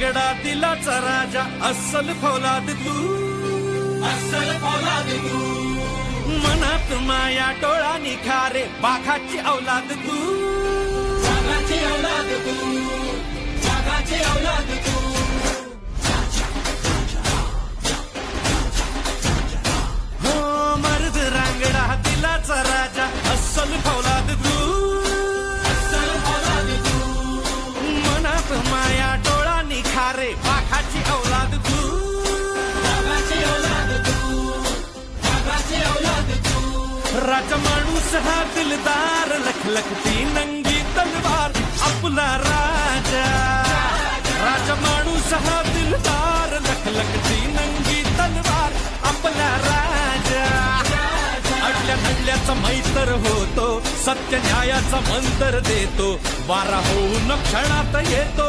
रांगडा दिलाचा राजा अस्सल फौलाद तू, अस्सल फौलाद तू. मनात माया डोळा निखारे बाघाची औलाद तू, बाघाची औलाद तू, बाघाची औलाद तू. हो मर्द रांगडा दिलाचा राजा अस्सल फौलाद तू, अस्सल फौलाद तू. मनात माया डोळा निखारे बाघाची औलाद तू, बाघाची औलाद तू, बाघाची औलाद तू. राजा माणूस हा दिलदार लखलखती नंगी तलवार आपला राजा. राजा माणूस हा दिलदार लखलखती नंगी तलवार आपला राजा. अडल्या नडल्याचा मैत्र होतो, सत्य न्यायाचा मंत्र देतो, वारा होऊन क्षणात येतो,